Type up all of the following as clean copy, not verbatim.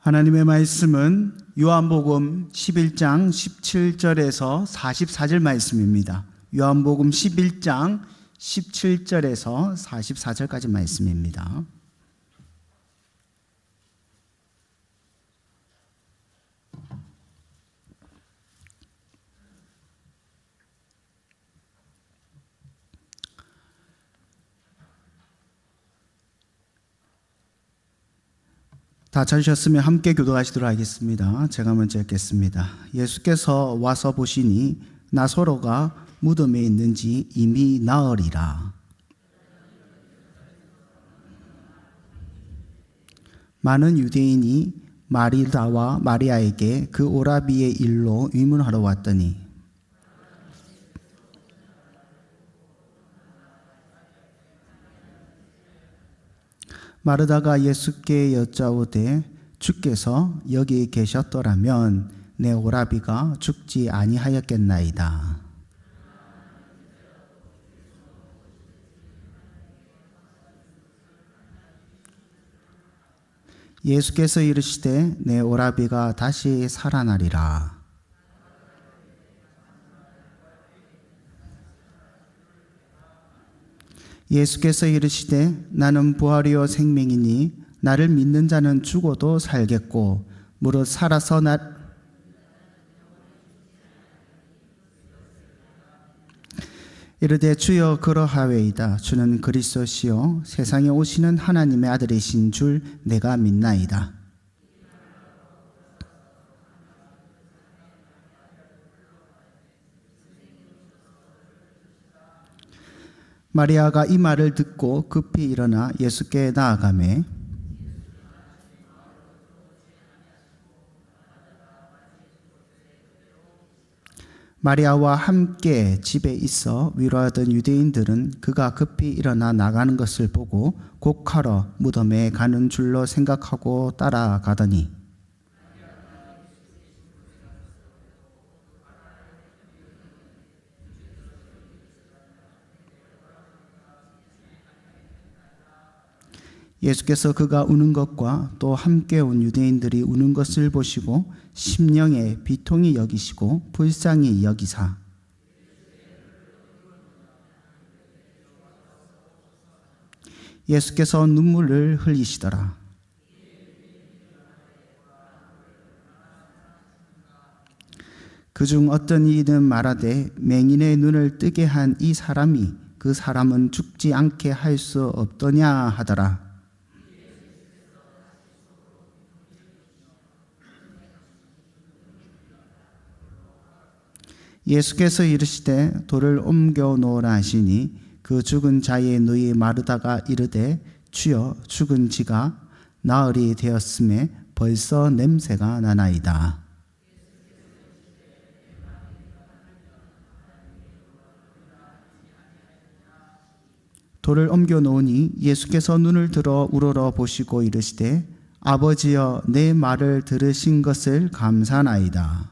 하나님의 말씀은 요한복음 11장 17절에서 44절 말씀입니다. 요한복음 11장 17절에서 44절까지 말씀입니다. 다 찾으셨으면 함께 교도하시도록 하겠습니다. 제가 먼저 읽겠습니다. 예수께서 와서 보시니 나사로가 무덤에 있는지 이미 나으리라. 많은 유대인이 마리다와 마리아에게 그 오라비의 일로 의문하러 왔더니 마르다가 예수께 여짜오되 주께서 여기 계셨더라면 내 오라비가 죽지 아니하였겠나이다. 예수께서 이르시되 내 오라비가 다시 살아나리라. 예수께서 이르시되 나는 부활이요 생명이니 나를 믿는 자는 죽어도 살겠고 무릇 살아서 이르되 주여 그러하외이다. 주는 그리스도시요 세상에 오시는 하나님의 아들이신 줄 내가 믿나이다. 마리아가 이 말을 듣고 급히 일어나 예수께 나아가매 마리아와 함께 집에 있어 위로하던 유대인들은 그가 급히 일어나 나가는 것을 보고 곡하러 무덤에 가는 줄로 생각하고 따라가더니 예수께서 그가 우는 것과 또 함께 온 유대인들이 우는 것을 보시고 심령에 비통히 여기시고 불쌍히 여기사 예수께서 눈물을 흘리시더라. 그중 어떤 이는 말하되 맹인의 눈을 뜨게 한 이 사람이 그 사람은 죽지 않게 할 수 없더냐 하더라. 예수께서 이르시되 돌을 옮겨 놓으라 하시니 그 죽은 자의 누이 마르다가 이르되 주여 죽은 지가 나흘이 되었음에 벌써 냄새가 나나이다. 돌을 옮겨 놓으니 예수께서 눈을 들어 우러러 보시고 이르시되 아버지여 내 말을 들으신 것을 감사나이다.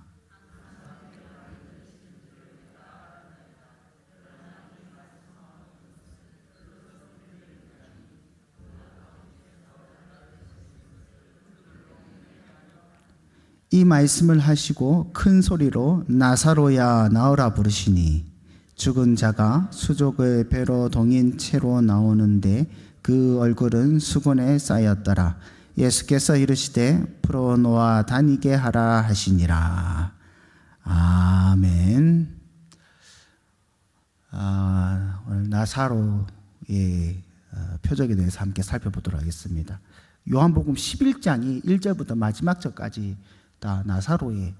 이 말씀을 하시고 큰 소리로 나사로야 나오라 부르시니 죽은 자가 수족을 배로 동인 채로 나오는데 그 얼굴은 수건에 쌓였더라. 예수께서 이르시되 풀어놓아 다니게 하라 하시니라. 아멘. 오늘 나사로의 표적에 대해서 함께 살펴보도록 하겠습니다. 요한복음 11장이 1절부터 마지막 절까지 다 나사로의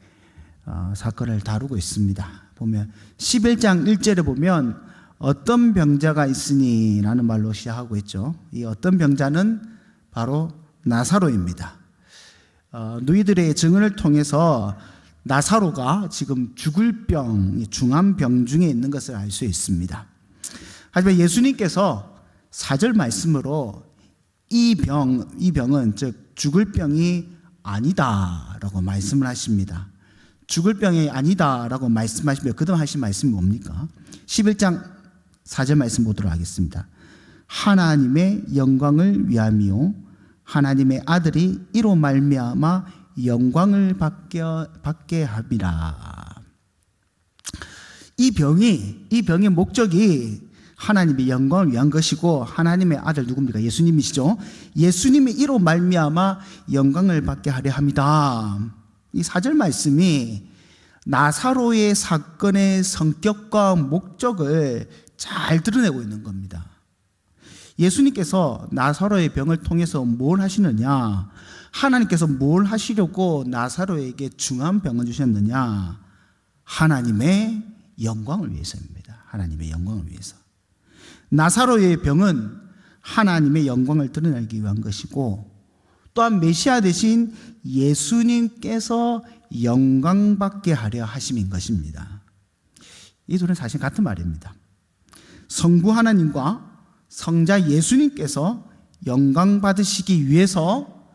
사건을 다루고 있습니다. 보면 11장 1절에 보면 어떤 병자가 있으니 라는 말로 시작하고 있죠. 이 어떤 병자는 바로 나사로입니다. 누이들의 증언을 통해서 나사로가 지금 죽을 병, 중한 병 중에 있는 것을 알 수 있습니다. 하지만 예수님께서 4절 말씀으로 이 병은 즉 죽을 병이 아니다라고 말씀을 하십니다. 죽을 병이 아니다라고 말씀하시며 그다음 하신 말씀이 뭡니까? 11장 4절 말씀 보도록 하겠습니다. 하나님의 영광을 위함이요 하나님의 아들이 이로 말미암아 영광을 받게 함이라. 이 병의 목적이 하나님의 영광을 위한 것이고, 하나님의 아들 누굽니까? 예수님이시죠. 예수님이 이로 말미암아 영광을 받게 하려 합니다. 이 4절 말씀이 나사로의 사건의 성격과 목적을 잘 드러내고 있는 겁니다. 예수님께서 나사로의 병을 통해서 뭘 하시느냐? 하나님께서 뭘 하시려고 나사로에게 중한 병을 주셨느냐? 하나님의 영광을 위해서입니다. 하나님의 영광을 위해서. 나사로의 병은 하나님의 영광을 드러내기 위한 것이고, 또한 메시아 되신 예수님께서 영광받게 하려 하심인 것입니다. 이 둘은 사실 같은 말입니다. 성부 하나님과 성자 예수님께서 영광받으시기 위해서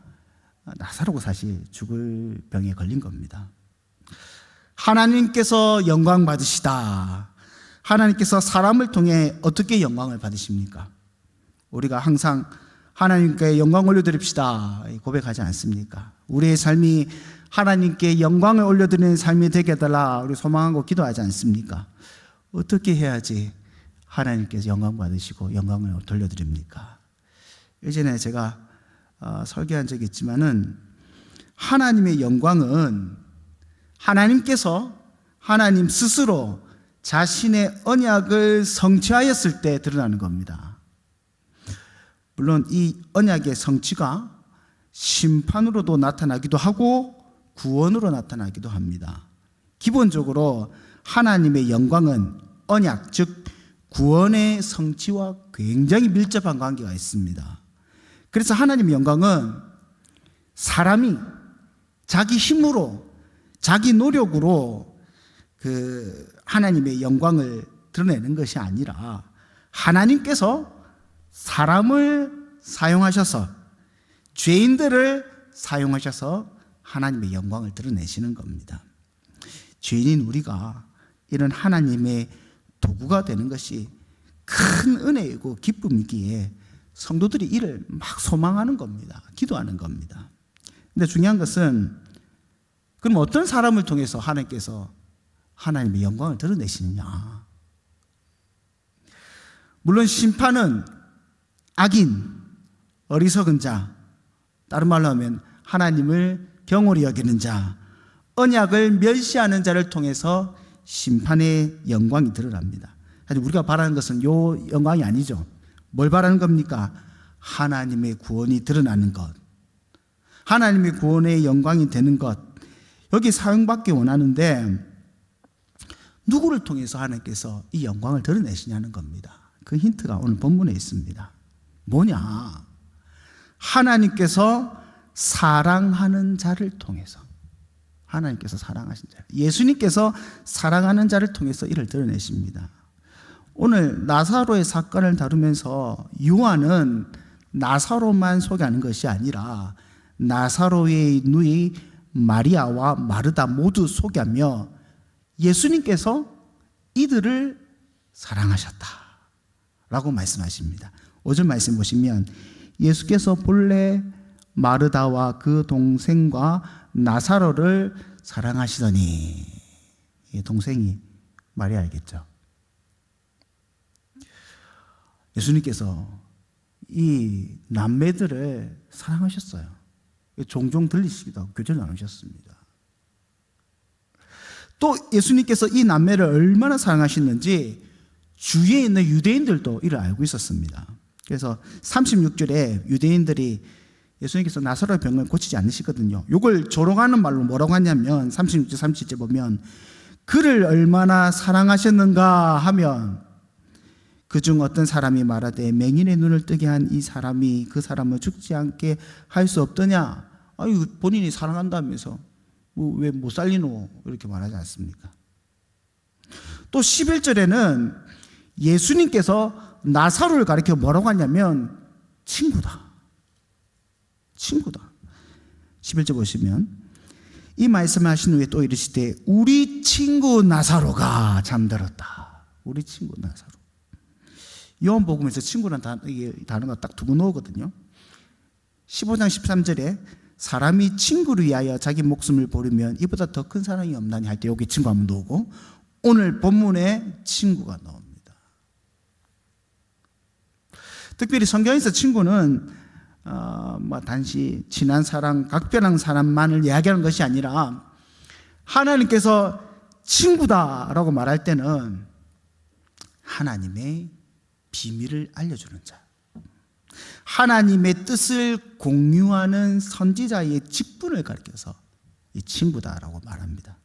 나사로가 사실 죽을 병에 걸린 겁니다. 하나님께서 영광받으시다. 하나님께서 사람을 통해 어떻게 영광을 받으십니까? 우리가 항상 하나님께 영광 올려드립시다 고백하지 않습니까? 우리의 삶이 하나님께 영광을 올려드리는 삶이 되게 해달라 우리 소망하고 기도하지 않습니까? 어떻게 해야지 하나님께서 영광 받으시고 영광을 돌려드립니까? 예전에 제가 설교한 적이 있지만은, 하나님의 영광은 하나님께서 하나님 스스로 자신의 언약을 성취하였을 때 드러나는 겁니다. 물론 이 언약의 성취가 심판으로도 나타나기도 하고 구원으로 나타나기도 합니다. 기본적으로 하나님의 영광은 언약, 즉 구원의 성취와 굉장히 밀접한 관계가 있습니다. 그래서 하나님의 영광은 사람이 자기 힘으로, 자기 노력으로 하나님의 영광을 드러내는 것이 아니라, 하나님께서 사람을 사용하셔서, 죄인들을 사용하셔서 하나님의 영광을 드러내시는 겁니다. 죄인인 우리가 이런 하나님의 도구가 되는 것이 큰 은혜이고 기쁨이기에 성도들이 이를 막 소망하는 겁니다. 기도하는 겁니다. 근데 중요한 것은, 그럼 어떤 사람을 통해서 하나님께서 하나님의 영광을 드러내시느냐? 물론 심판은 악인, 어리석은 자, 다른 말로 하면 하나님을 경홀히 여기는 자, 언약을 멸시하는 자를 통해서 심판의 영광이 드러납니다. 하지만 우리가 바라는 것은 이 영광이 아니죠. 뭘 바라는 겁니까? 하나님의 구원이 드러나는 것, 하나님의 구원의 영광이 되는 것, 여기 사용받기 원하는데, 누구를 통해서 하나님께서 이 영광을 드러내시냐는 겁니다. 그 힌트가 오늘 본문에 있습니다. 뭐냐? 하나님께서 사랑하는 자를 통해서, 하나님께서 사랑하신 자, 예수님께서 사랑하는 자를 통해서 이를 드러내십니다. 오늘 나사로의 사건을 다루면서 요한은 나사로만 소개하는 것이 아니라 나사로의 누이 마리아와 마르다 모두 소개하며 예수님께서 이들을 사랑하셨다라고 말씀하십니다. 5절 말씀 보시면, 예수께서 본래 마르다와 그 동생과 나사로를 사랑하시더니, 동생이 마리아이겠죠. 예수님께서 이 남매들을 사랑하셨어요. 종종 들리시기도 하고 교제 나누셨습니다. 또 예수님께서 이 남매를 얼마나 사랑하시는지 주위에 있는 유대인들도 이를 알고 있었습니다. 그래서 36절에 유대인들이 예수님께서 나사로의 병을 고치지 않으시거든요. 이걸 조롱하는 말로 뭐라고 하냐면 36절 37절 보면, 그를 얼마나 사랑하셨는가 하면 그중 어떤 사람이 말하되 맹인의 눈을 뜨게 한 이 사람이 그 사람을 죽지 않게 할 수 없더냐? 아유, 본인이 사랑한다면서 왜 못 살리노? 이렇게 말하지 않습니까? 또 11절에는 예수님께서 나사로를 가리켜 뭐라고 하냐면 친구다. 친구다. 11절 보시면, 이 말씀을 하신 후에 또 이르시되 우리 친구 나사로가 잠들었다. 우리 친구 나사로. 요한복음에서 친구란 단어가 딱 두고 나오거든요. 15장 13절에 사람이 친구를 위하여 자기 목숨을 버리면 이보다 더 큰 사랑이 없나니 할 때 여기 친구 한번 나오고, 오늘 본문에 친구가 나옵니다. 특별히 성경에서 친구는 단지 친한 사람, 각별한 사람만을 이야기하는 것이 아니라 하나님께서 친구다라고 말할 때는 하나님의 비밀을 알려주는 자, 하나님의 뜻을 공유하는 선지자의 직분을 가리켜서 이 친구다라고 말합니다.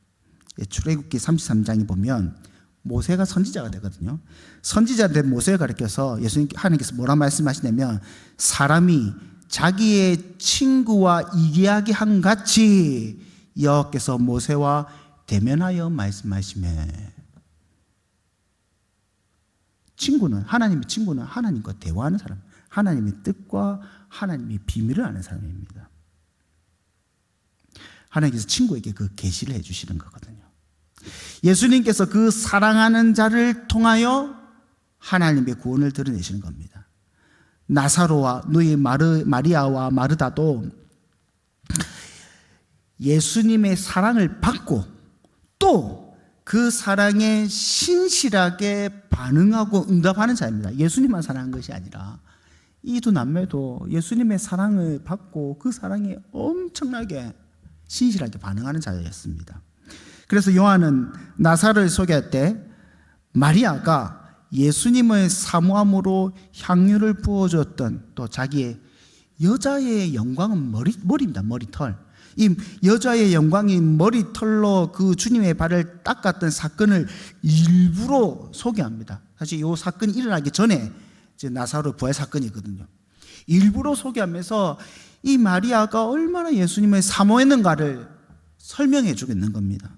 출애굽기 33장에 보면 모세가 선지자가 되거든요. 선지자 된 모세를 가리켜서 하나님께서 뭐라 말씀하시냐면, 사람이 자기의 친구와 이야기한 같이 여호와께서 모세와 대면하여 말씀하시매. 친구는, 하나님의 친구는 하나님과 대화하는 사람, 하나님의 뜻과 하나님의 비밀을 아는 사람입니다. 하나님께서 친구에게 그 계시를 해주시는 거거든요. 예수님께서 그 사랑하는 자를 통하여 하나님의 구원을 드러내시는 겁니다. 나사로와 너희 마리아와 마르다도 예수님의 사랑을 받고 또 그 사랑에 신실하게 반응하고 응답하는 자입니다. 예수님만 사랑한 것이 아니라 이 두 남매도 예수님의 사랑을 받고 그 사랑에 엄청나게 신실하게 반응하는 자였습니다. 그래서 요한은 나사로를 소개할 때 마리아가 예수님의 사모함으로 향유를 부어줬던, 또 자기의 여자의 영광은 머리입니다. 머리털. 이 여자의 영광이 머리털로 그 주님의 발을 닦았던 사건을 일부러 소개합니다. 사실 이 사건이 일어나기 전에 이제 나사로 부활 사건이거든요. 일부러 소개하면서 이 마리아가 얼마나 예수님을 사모했는가를 설명해 주겠는 겁니다.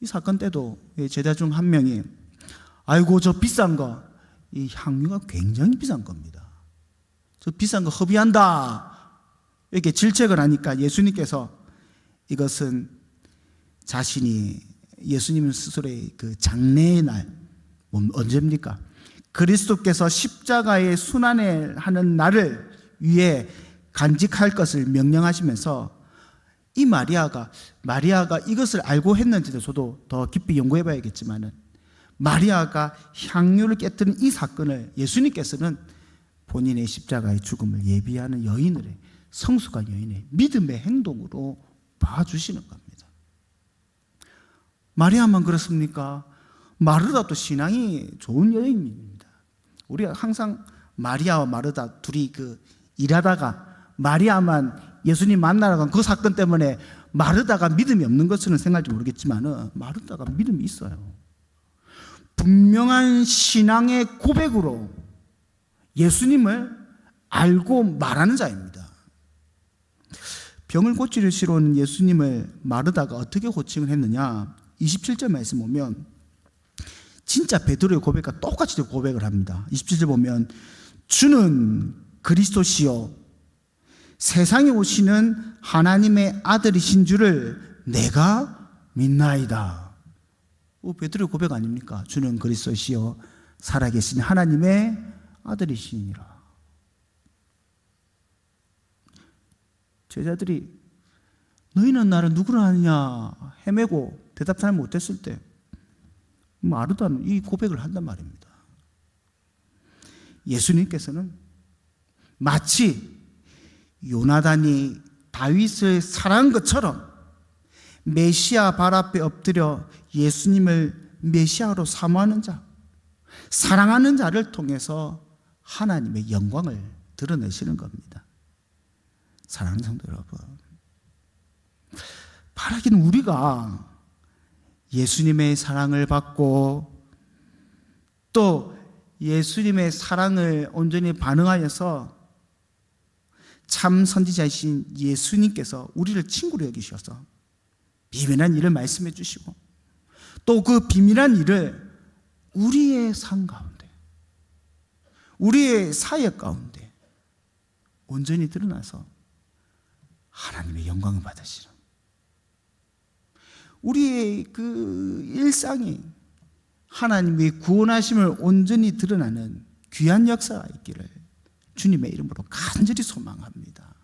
이 사건 때도 제자 중 한 명이 아이고 저 비싼 거, 이 향유가 굉장히 비싼 겁니다. 저 비싼 거 허비한다 이렇게 질책을 하니까 예수님께서 이것은 자신이 예수님 스스로의 그 장래의 날, 언제입니까? 그리스도께서 십자가에 순환하는 날을 위해 간직할 것을 명령하시면서 이 마리아가 이것을 알고 했는지도 저도 더 깊이 연구해 봐야겠지만은, 마리아가 향유를 깨뜨린 이 사건을 예수님께서는 본인의 십자가의 죽음을 예비하는 여인의 성숙한 여인의 믿음의 행동으로 봐주시는 겁니다. 마리아만 그렇습니까? 마르다도 신앙이 좋은 여인입니다. 우리가 항상 마리아와 마르다 둘이 일하다가 마리아만 예수님 만나러 간 그 사건 때문에 마르다가 믿음이 없는 것은 생각할지 모르겠지만 마르다가 믿음이 있어요. 분명한 신앙의 고백으로 예수님을 알고 말하는 자입니다. 병을 고치시러 온 예수님을 마르다가 어떻게 호칭을 했느냐? 27절 말씀 보면 진짜 베드로의 고백과 똑같이 고백을 합니다. 27절 보면 주는 그리스도시요 세상에 오시는 하나님의 아들이신 줄을 내가 믿나이다. 베드로의 고백 아닙니까? 주는 그리스도시요 살아계신 하나님의 아들이시니라. 제자들이 너희는 나를 누구라 하느냐 헤매고 대답 잘 못했을 때 마르다는 이 고백을 한단 말입니다. 예수님께서는 마치 요나단이 다윗을 사랑한 것처럼 메시아 발 앞에 엎드려 예수님을 메시아로 사모하는 자, 사랑하는 자를 통해서 하나님의 영광을 드러내시는 겁니다. 사랑하는 성도 여러분, 바라기는 우리가 예수님의 사랑을 받고 또 예수님의 사랑을 온전히 반응하여서 참 선지자이신 예수님께서 우리를 친구로 여기셔서 비밀한 일을 말씀해 주시고 또 그 비밀한 일을 우리의 삶 가운데, 우리의 사역 가운데 온전히 드러나서 하나님의 영광을 받으시는, 우리의 그 일상이 하나님의 구원하심을 온전히 드러나는 귀한 역사가 있기를 주님의 이름으로 간절히 소망합니다.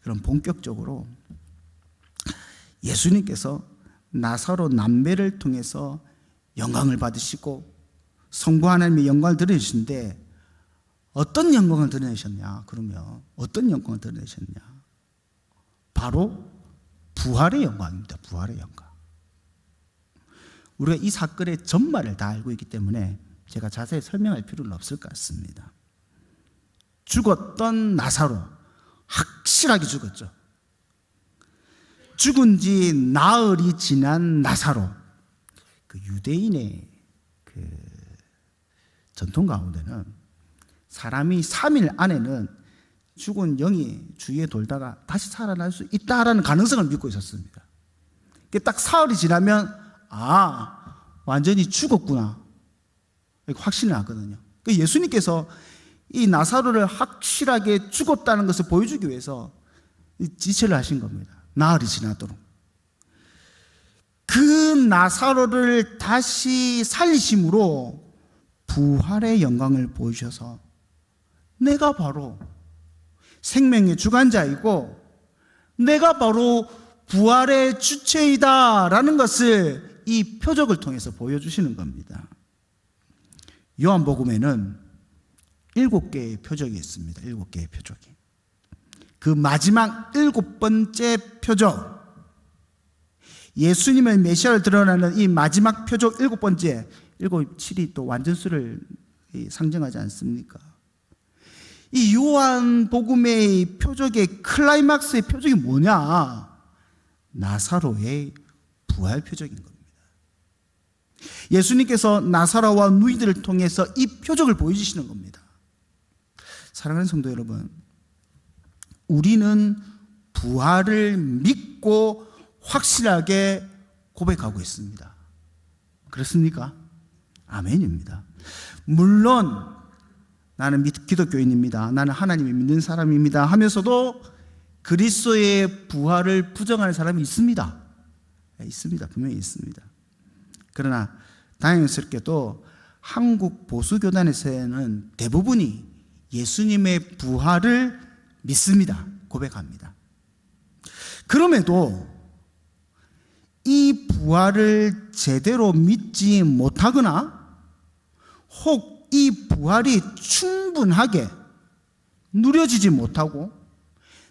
그럼 본격적으로 예수님께서 나사로 남매를 통해서 영광을 받으시고 성부 하나님의 영광을 드러내시는데 어떤 영광을 드러내셨냐? 그러면 어떤 영광을 드러내셨냐? 바로 부활의 영광입니다. 부활의 영광. 우리가 이 사건의 전말을 다 알고 있기 때문에 제가 자세히 설명할 필요는 없을 것 같습니다. 죽었던 나사로 확실하게 죽었죠. 죽은 지 나흘이 지난 나사로, 그 유대인의 그 전통 가운데는 사람이 3일 안에는 죽은 영이 주위에 돌다가 다시 살아날 수 있다라는 가능성을 믿고 있었습니다. 딱 사흘이 지나면 완전히 죽었구나 이렇게 확신이 났거든요. 예수님께서 이 나사로를 확실하게 죽었다는 것을 보여주기 위해서 지체를 하신 겁니다. 나흘이 지나도록. 그 나사로를 다시 살리심으로 부활의 영광을 보여주셔서 내가 바로 생명의 주관자이고 내가 바로 부활의 주체이다 라는 것을 이 표적을 통해서 보여주시는 겁니다. 요한복음에는 7개의 표적이 있습니다. 7개의 표적이. 그 마지막 7번째 표적, 예수님의 메시아를 드러나는 이 마지막 표적 7번째, 7, 7이 또 완전수를 상징하지 않습니까? 이 요한복음의 표적의 클라이막스의 표적이 뭐냐? 나사로의 부활 표적인 겁니다. 예수님께서 나사로와 누이들을 통해서 이 표적을 보여주시는 겁니다. 사랑하는 성도 여러분, 우리는 부활을 믿고 확실하게 고백하고 있습니다. 그렇습니까? 아멘입니다. 물론 나는 기독교인입니다, 나는 하나님을 믿는 사람입니다 하면서도 그리스도의 부활을 부정하는 사람이 있습니다. 있습니다. 분명히 있습니다. 그러나 다행스럽게도 한국 보수교단에서는 대부분이 예수님의 부활을 믿습니다. 고백합니다. 그럼에도 이 부활을 제대로 믿지 못하거나 혹 이 부활이 충분하게 누려지지 못하고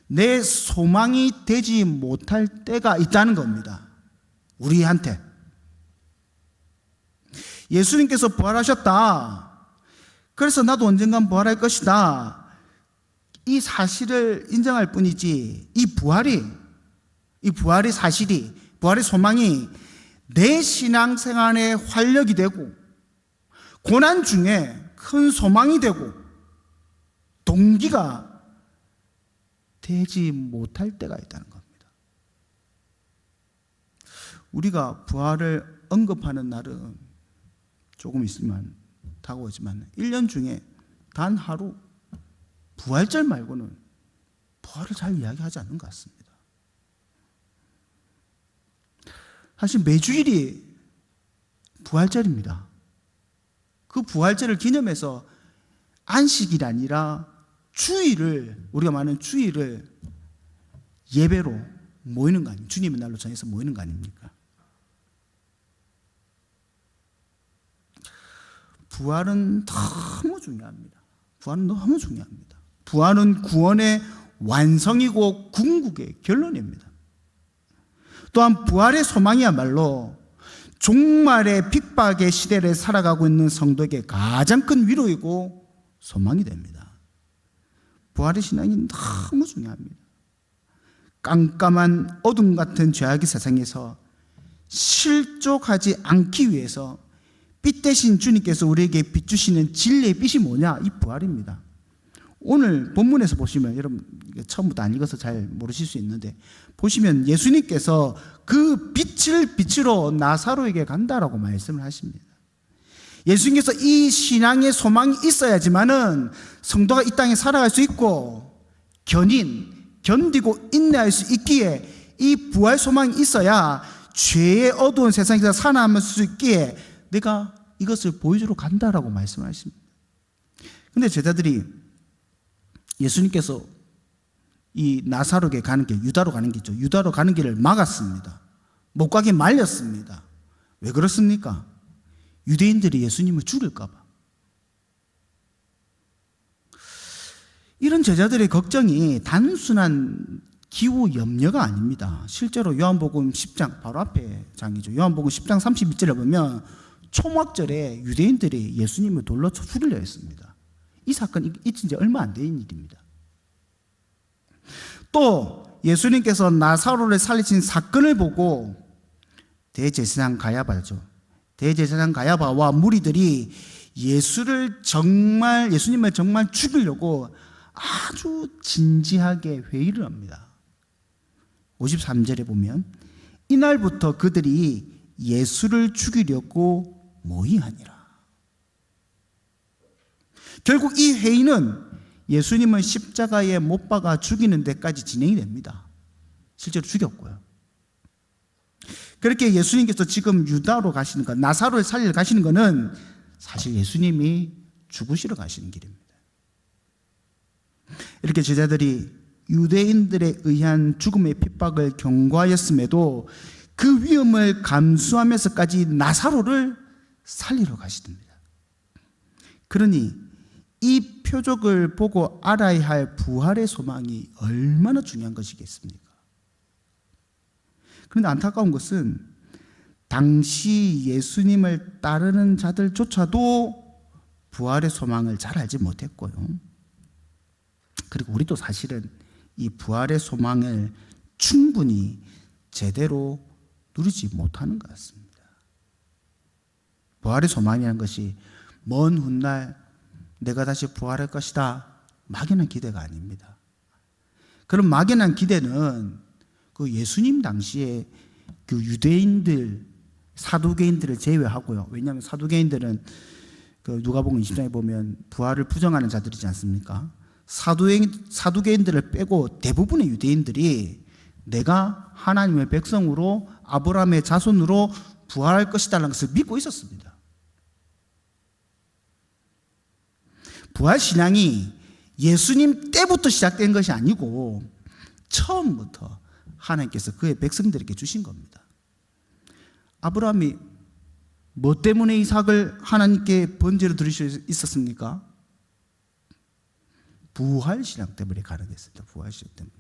내 소망이 되지 못할 때가 있다는 겁니다. 우리한테. 예수님께서 부활하셨다, 그래서 나도 언젠간 부활할 것이다, 이 사실을 인정할 뿐이지 이 부활의 사실이, 부활의 소망이 내 신앙생활의 활력이 되고 고난 중에 큰 소망이 되고 동기가 되지 못할 때가 있다는 겁니다. 우리가 부활을 언급하는 날은 조금 있으면 다가오지만 1년 중에 단 하루 부활절 말고는 부활을 잘 이야기하지 않는 것 같습니다. 사실 매주일이 부활절입니다. 그 부활절을 기념해서 안식일이 아니라 주일을, 우리가 말하는 주일을 예배로 모이는 거 아닙니까? 주님의 날로 정해서 모이는 거 아닙니까? 부활은 너무 중요합니다. 부활은 너무 중요합니다. 부활은 구원의 완성이고 궁극의 결론입니다. 또한 부활의 소망이야말로 종말의 핍박의 시대를 살아가고 있는 성도에게 가장 큰 위로이고 소망이 됩니다. 부활의 신앙이 너무 중요합니다. 깜깜한 어둠 같은 죄악의 세상에서 실족하지 않기 위해서 빛 대신 주님께서 우리에게 비추시는 진리의 빛이 뭐냐? 이 부활입니다. 오늘 본문에서 보시면, 여러분 처음부터 안 읽어서 잘 모르실 수 있는데, 보시면 예수님께서 그 빛을 빛으로 나사로에게 간다라고 말씀을 하십니다. 예수님께서 이 신앙의 소망이 있어야지만은 성도가 이 땅에 살아갈 수 있고 견디고 인내할 수 있기에, 이 부활 소망이 있어야 죄의 어두운 세상에서 살아남을 수 있기에 내가 이것을 보여주러 간다라고 말씀하십니다. 근데 제자들이 예수님께서 이 나사로에게 가는 길, 유다로 가는 길이죠. 유다로 가는 길을 막았습니다. 못 가게 말렸습니다. 왜 그렇습니까? 유대인들이 예수님을 죽일까 봐. 이런 제자들의 걱정이 단순한 기후 염려가 아닙니다. 실제로 요한복음 10장, 바로 앞에 장이죠. 요한복음 10장 32절에 보면 초막절에 유대인들이 예수님을 돌로 죽이려 했습니다. 이 사건이 있은 지 얼마 안 된 일입니다. 또 예수님께서 나사로를 살리신 사건을 보고 대제사장 가야바죠. 대제사장 가야바와 무리들이 예수님을 정말 죽이려고 아주 진지하게 회의를 합니다. 53절에 보면 이날부터 그들이 예수를 죽이려고 모의하니라. 결국 이 회의는 예수님을 십자가에 못 박아 죽이는 데까지 진행이 됩니다. 실제로 죽였고요. 그렇게 예수님께서 지금 유다로 가시는 것, 나사로를 살리러 가시는 것은 사실 예수님이 죽으시러 가시는 길입니다. 이렇게 제자들이 유대인들에 의한 죽음의 핍박을 경고하였음에도 그 위험을 감수하면서까지 나사로를 살리러 가시답니다. 그러니 이 표적을 보고 알아야 할 부활의 소망이 얼마나 중요한 것이겠습니까? 그런데 안타까운 것은 당시 예수님을 따르는 자들조차도 부활의 소망을 잘 알지 못했고요. 그리고 우리도 사실은 이 부활의 소망을 충분히 제대로 누리지 못하는 것 같습니다. 부활의 소망이라는 것이 먼 훗날 내가 다시 부활할 것이다, 막연한 기대가 아닙니다. 그런 막연한 기대는 그 예수님 당시에 그 유대인들, 사두개인들을 제외하고요. 왜냐하면 사두개인들은 그 누가복음 20장에 보면 부활을 부정하는 자들이지 않습니까? 사두개인들을 빼고 대부분의 유대인들이 내가 하나님의 백성으로 아브라함의 자손으로 부활할 것이라는 것을 믿고 있었습니다. 부활신앙이 예수님 때부터 시작된 것이 아니고 처음부터 하나님께서 그의 백성들에게 주신 겁니다. 아브라함이 뭐 때문에 이삭을 하나님께 번제로 드릴 수 있었습니까? 부활신앙 때문에 가능했습니다. 부활신앙 때문에.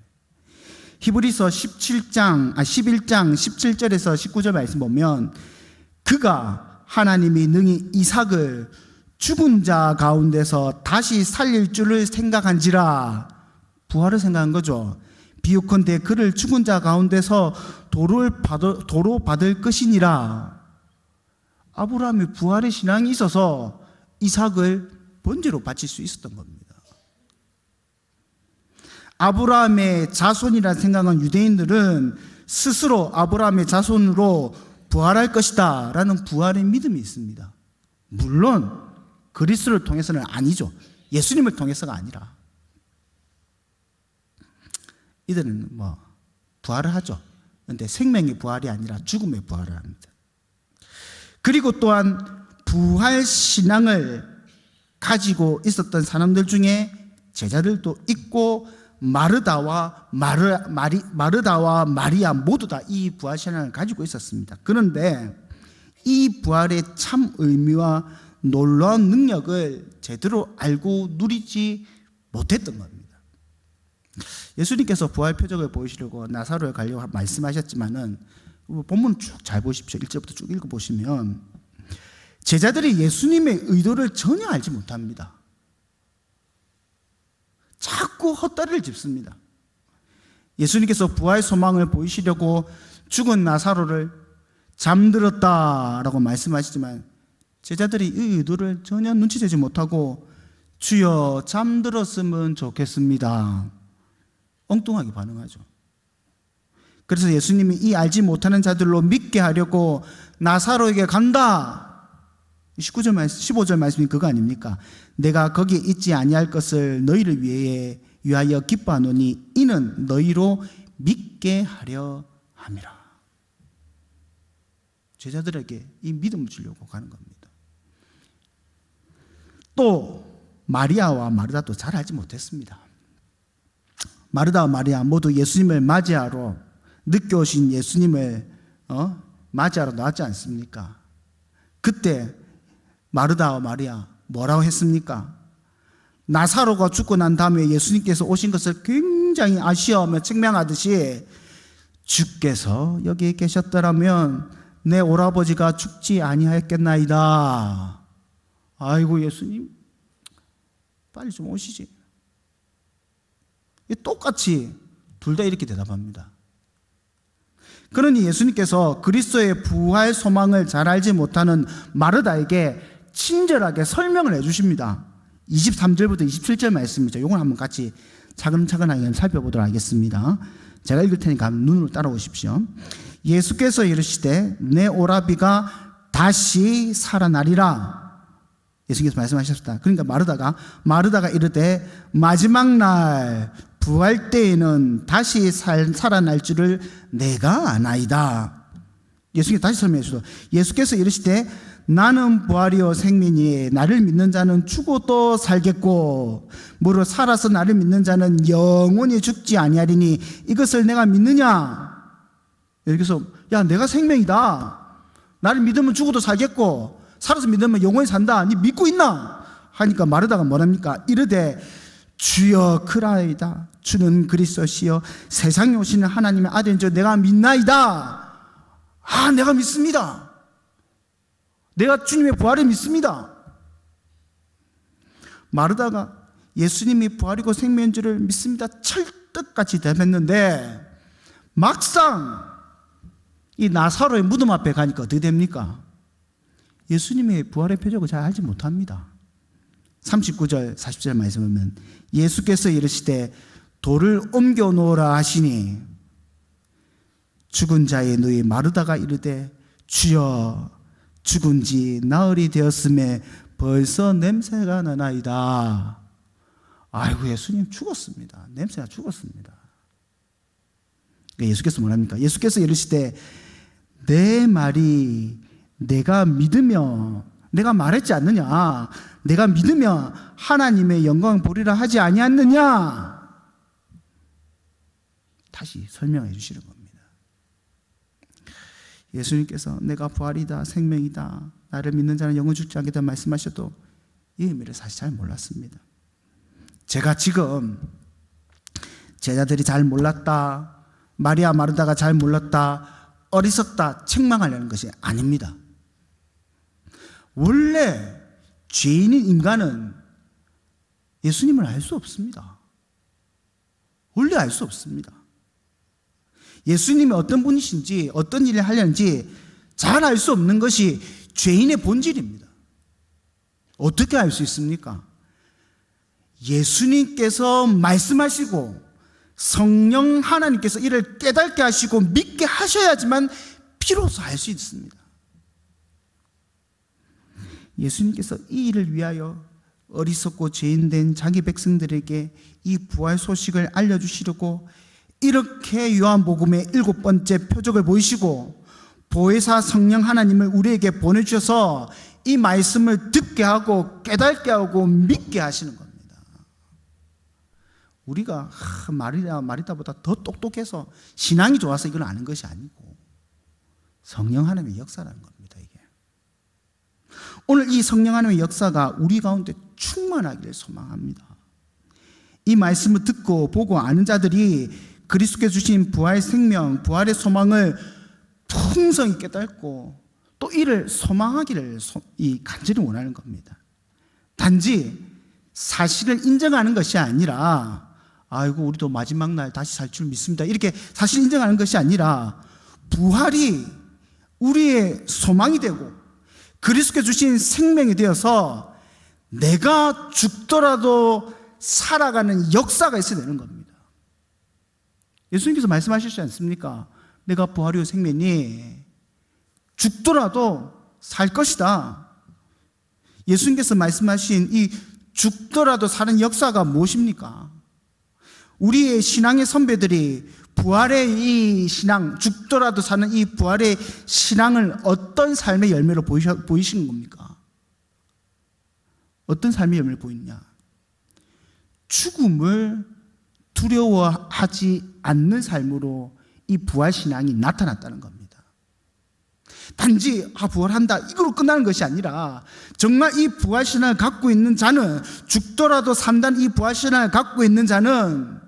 히브리서 11장 17절에서 19절 말씀 보면 그가 하나님이 능히 이삭을 죽은 자 가운데서 다시 살릴 줄을 생각한지라. 부활을 생각한 거죠. 비유컨대 그를 죽은 자 가운데서 도로 받을 것이니라. 아브라함이 부활의 신앙이 있어서 이삭을 번제로 바칠 수 있었던 겁니다. 아브라함의 자손이라 생각한 유대인들은 스스로 아브라함의 자손으로 부활할 것이다 라는 부활의 믿음이 있습니다. 물론 그리스도를 통해서는 아니죠. 예수님을 통해서가 아니라. 이들은 부활을 하죠. 그런데 생명의 부활이 아니라 죽음의 부활을 합니다. 그리고 또한 부활 신앙을 가지고 있었던 사람들 중에 제자들도 있고 마르다와 마리아 모두 다 이 부활 신앙을 가지고 있었습니다. 그런데 이 부활의 참 의미와 놀라운 능력을 제대로 알고 누리지 못했던 겁니다. 예수님께서 부활 표적을 보이시려고 나사로에 가려고 말씀하셨지만은 본문 쭉 잘 보십시오. 1절부터 쭉 읽어보시면 제자들이 예수님의 의도를 전혀 알지 못합니다. 자꾸 헛다리를 짚습니다. 예수님께서 부활 소망을 보이시려고 죽은 나사로를 잠들었다라고 말씀하시지만 제자들이 이 의도를 전혀 눈치채지 못하고 주여 잠들었으면 좋겠습니다. 엉뚱하게 반응하죠. 그래서 예수님이 이 알지 못하는 자들로 믿게 하려고 나사로에게 간다. 15절 말씀이 그거 아닙니까? 내가 거기에 있지 아니할 것을 너희를 위하여 기뻐하노니 이는 너희로 믿게 하려 함이라. 제자들에게 이 믿음을 주려고 가는 겁니다. 또 마리아와 마르다도 잘 알지 못했습니다. 마르다와 마리아 모두 예수님을 맞이하러 늦게 오신 예수님을 맞이하러 나왔지 않습니까? 그때 마르다와 마리아 뭐라고 했습니까? 나사로가 죽고 난 다음에 예수님께서 오신 것을 굉장히 아쉬워하며 책망하듯이 주께서 여기 계셨더라면 내 오라버지가 죽지 아니하였겠나이다. 아이고 예수님 빨리 좀 오시지. 똑같이 둘 다 이렇게 대답합니다. 그러니 예수님께서 그리스도의 부활 소망을 잘 알지 못하는 마르다에게 친절하게 설명을 해주십니다. 23절부터 27절 말씀이죠. 이걸 한번 같이 차근차근하게 살펴보도록 하겠습니다. 제가 읽을 테니까 눈으로 따라오십시오. 예수께서 이르시되 내 오라비가 다시 살아나리라. 예수께서 말씀하셨다. 그러니까 마르다가 이르되 마지막 날 부활 때에는 다시 살아날 줄을 내가 아나이다. 예수께서 다시 설명해 주시죠. 예수께서 이르시되 나는 부활이요 생명이니 나를 믿는 자는 죽어도 살겠고 무릇 살아서 나를 믿는 자는 영원히 죽지 아니하리니 이것을 내가 믿느냐? 여기서 야 내가 생명이다. 나를 믿으면 죽어도 살겠고 살아서 믿으면 영원히 산다. 니 믿고 있나? 하니까 마르다가 뭐랍니까? 이르되 주여 그라이다. 주는 그리스도시여 세상에 오시는 하나님의 아들인 줄 내가 믿나이다. 아 내가 믿습니다. 내가 주님의 부활을 믿습니다. 마르다가 예수님이 부활이고 생명인 줄을 믿습니다. 철떡같이 대답했는데 막상 이 나사로의 무덤 앞에 가니까 어떻게 됩니까? 예수님의 부활의 표적을 잘 알지 못합니다. 39절 40절 말씀을 보면 예수께서 이르시되 돌을 옮겨 놓으라 하시니 죽은 자의 누이 마르다가 이르되 주여 죽은 지 나흘이 되었음에 벌써 냄새가 나나이다. 아이고 예수님 죽었습니다. 냄새가 죽었습니다. 예수께서 뭐랍니까? 예수께서 이르시되 내 말이 내가 믿으며 내가 말했지 않느냐? 내가 믿으며 하나님의 영광 보리라 하지 아니었느냐? 다시 설명해 주시는 겁니다. 예수님께서 내가 부활이다 생명이다 나를 믿는 자는 영원 죽지 않겠다 말씀하셔도 이 의미를 사실 잘 몰랐습니다. 제가 지금 제자들이 잘 몰랐다, 마리아 마르다가 잘 몰랐다, 어리석다 책망하려는 것이 아닙니다. 원래 죄인인 인간은 예수님을 알 수 없습니다. 원래 알 수 없습니다. 예수님이 어떤 분이신지 어떤 일을 하려는지 잘 알 수 없는 것이 죄인의 본질입니다. 어떻게 알 수 있습니까? 예수님께서 말씀하시고 성령 하나님께서 이를 깨닫게 하시고 믿게 하셔야지만 비로소 알 수 있습니다. 예수님께서 이 일을 위하여 어리석고 죄인된 자기 백성들에게 이 부활 소식을 알려주시려고 이렇게 요한복음의 7번째 표적을 보이시고 보혜사 성령 하나님을 우리에게 보내주셔서 이 말씀을 듣게 하고 깨닫게 하고 믿게 하시는 겁니다. 우리가 마리다보다 더 똑똑해서 신앙이 좋아서 이걸 아는 것이 아니고 성령 하나님의 역사라는 겁니다. 이게 오늘 이 성령 하나님의 역사가 우리 가운데 충만하기를 소망합니다. 이 말씀을 듣고 보고 아는 자들이 그리스도께서 주신 부활 생명, 부활의 소망을 풍성히 깨닫고 또 이를 소망하기를 간절히 원하는 겁니다. 단지 사실을 인정하는 것이 아니라 아이고 우리도 마지막 날 다시 살 줄 믿습니다 이렇게 사실 인정하는 것이 아니라 부활이 우리의 소망이 되고 그리스도께서 주신 생명이 되어서 내가 죽더라도 살아가는 역사가 있어야 되는 겁니다. 예수님께서 말씀하셨지 않습니까? 내가 부활이요 생명이 죽더라도 살 것이다. 예수님께서 말씀하신 이 죽더라도 사는 역사가 무엇입니까? 우리의 신앙의 선배들이 부활의 이 신앙, 죽더라도 사는 이 부활의 신앙을 어떤 삶의 열매로 보이신 겁니까? 어떤 삶의 열매를 보이느냐? 죽음을 두려워하지 않는 삶으로 이 부활신앙이 나타났다는 겁니다. 단지 부활한다 이거로 끝나는 것이 아니라 정말 이 부활신앙을 갖고 있는 자는, 죽더라도 산다는 이 부활신앙을 갖고 있는 자는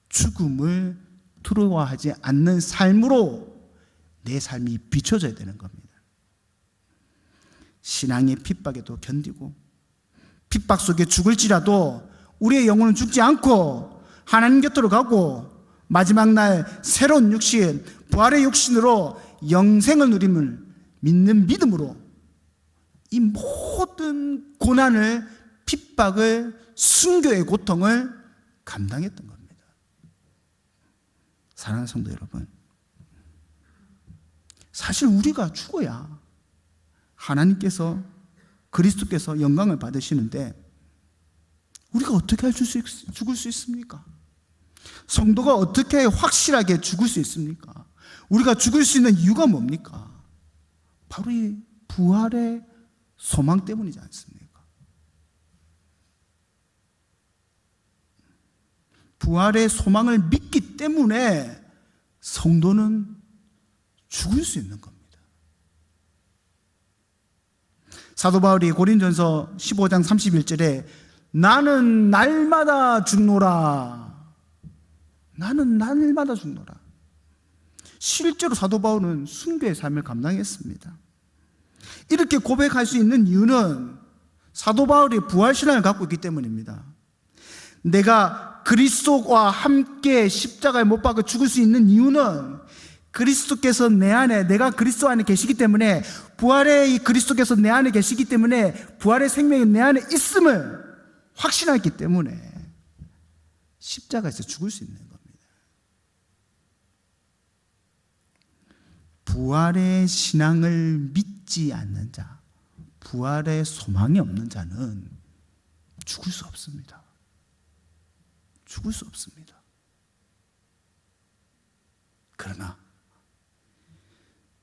죽음을 두려워하지 않는 삶으로 내 삶이 비춰져야 되는 겁니다. 신앙의 핍박에도 견디고 핍박 속에 죽을지라도 우리의 영혼은 죽지 않고 하나님 곁으로 가고 마지막 날 새로운 육신, 부활의 육신으로 영생을 누림을 믿는 믿음으로 이 모든 고난을, 핍박을, 순교의 고통을 감당했던 겁니다. 사랑하는 성도 여러분, 사실 우리가 죽어야 하나님께서, 그리스도께서 영광을 받으시는데 우리가 어떻게 죽을 수 있습니까? 성도가 어떻게 확실하게 죽을 수 있습니까? 우리가 죽을 수 있는 이유가 뭡니까? 바로 이 부활의 소망 때문이지 않습니까? 부활의 소망을 믿기 때문에 성도는 죽을 수 있는 겁니다. 사도 바울이 고린전서 15장 31절에 나는 날마다 죽노라. 나는 날마다 죽노라. 실제로 사도 바울은 순교의 삶을 감당했습니다. 이렇게 고백할 수 있는 이유는 사도 바울이 부활신앙을 갖고 있기 때문입니다. 내가 그리스도와 함께 십자가에 못 박아 죽을 수 있는 이유는 그리스도께서 내 안에, 내가 그리스도 안에 계시기 때문에, 부활의 이 그리스도께서 내 안에 계시기 때문에, 부활의 생명이 내 안에 있음을 확신하기 때문에 십자가에서 죽을 수 있는 겁니다. 부활의 신앙을 믿지 않는 자, 부활의 소망이 없는 자는 죽을 수 없습니다. 죽을 수 없습니다. 그러나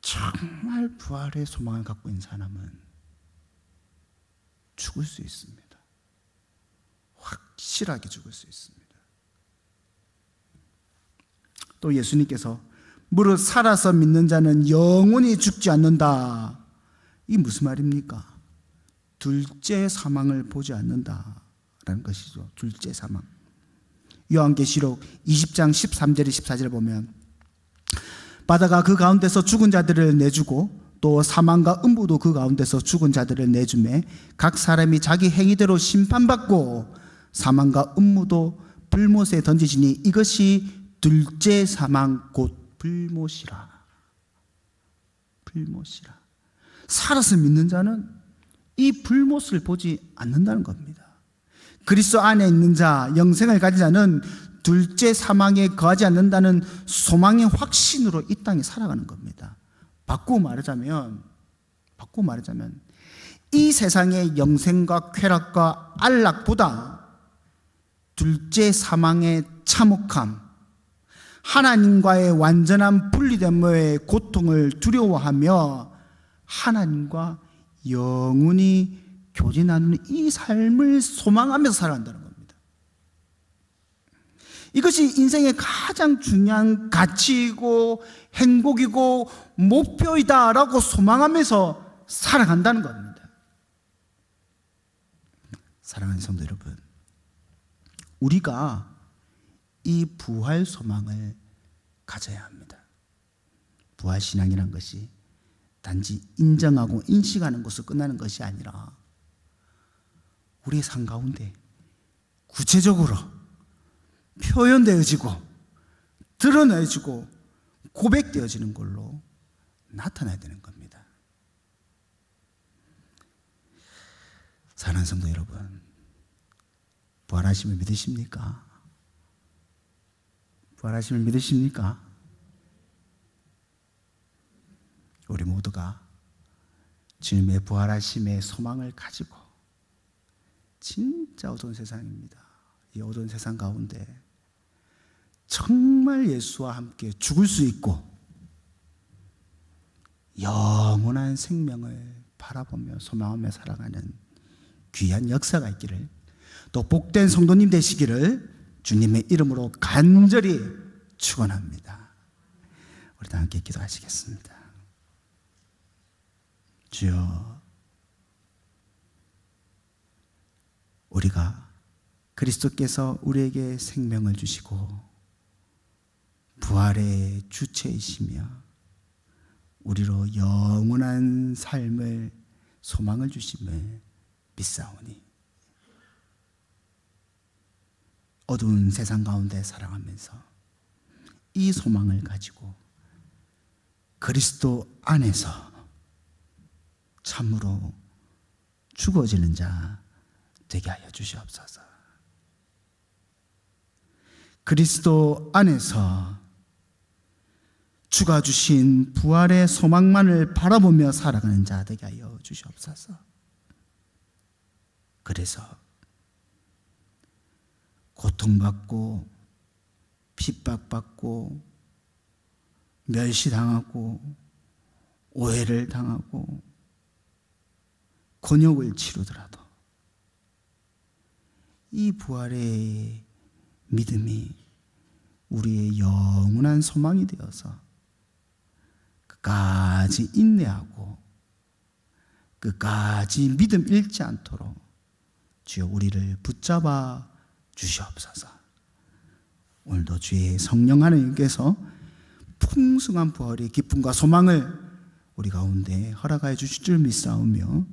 정말 부활의 소망을 갖고 있는 사람은 죽을 수 있습니다. 확실하게 죽을 수 있습니다. 또 예수님께서 무릇 살아서 믿는 자는 영원히 죽지 않는다. 이게 무슨 말입니까? 둘째 사망을 보지 않는다라는 것이죠. 둘째 사망. 요한계시록 20장 13절에 14절을 보면 바다가 그 가운데서 죽은 자들을 내주고 또 사망과 음부도 그 가운데서 죽은 자들을 내주매 각 사람이 자기 행위대로 심판받고 사망과 음부도 불못에 던지시니 이것이 둘째 사망 곧 불못이라. 불못이라. 살아서 믿는 자는 이 불못을 보지 않는다는 겁니다. 그리스도 안에 있는 자, 영생을 가진 자는 둘째 사망에 거하지 않는다는 소망의 확신으로 이 땅에 살아가는 겁니다. 바꾸고 말하자면 이 세상의 영생과 쾌락과 안락보다 둘째 사망의 참혹함, 하나님과의 완전한 분리됨의 고통을 두려워하며 하나님과 영원히 교제 나누는 이 삶을 소망하면서 살아간다는 겁니다. 이것이 인생의 가장 중요한 가치이고 행복이고 목표이다라고 소망하면서 살아간다는 겁니다. 사랑하는 성도 여러분, 우리가 이 부활 소망을 가져야 합니다. 부활 신앙이란 것이 단지 인정하고 인식하는 것으로 끝나는 것이 아니라 우리의 삶 가운데 구체적으로 표현되어지고 드러내지고 고백되어지는 걸로 나타나야 되는 겁니다. 사랑하는 성도 여러분, 부활하심을 믿으십니까? 부활하심을 믿으십니까? 우리 모두가 주님의 부활하심의 소망을 가지고 진짜 어두운 세상입니다. 이 어두운 세상 가운데 정말 예수와 함께 죽을 수 있고 영원한 생명을 바라보며 소망하며 살아가는 귀한 역사가 있기를, 또 복된 성도님 되시기를 주님의 이름으로 간절히 축원합니다. 우리 다 함께 기도하시겠습니다. 주여, 우리가 그리스도께서 우리에게 생명을 주시고 부활의 주체이시며 우리로 영원한 삶을 소망을 주심을 믿사오니 어두운 세상 가운데 살아가면서 이 소망을 가지고 그리스도 안에서 참으로 죽어지는 자 되게 하여 주시옵소서. 그리스도 안에서 주가 주신 부활의 소망만을 바라보며 살아가는 자 되게 하여 주시옵소서. 그래서 고통받고 핍박받고 멸시당하고 오해를 당하고 곤욕을 치르더라도 이 부활의 믿음이 우리의 영원한 소망이 되어서 끝까지 인내하고 끝까지 믿음 잃지 않도록 주여 우리를 붙잡아 주시옵소서. 오늘도 주의 성령 하나님께서 풍성한 부활의 기쁨과 소망을 우리 가운데 허락하여 주실 줄 믿사오며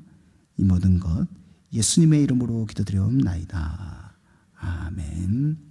이 모든 것 예수님의 이름으로 기도드리옵나이다. 아멘.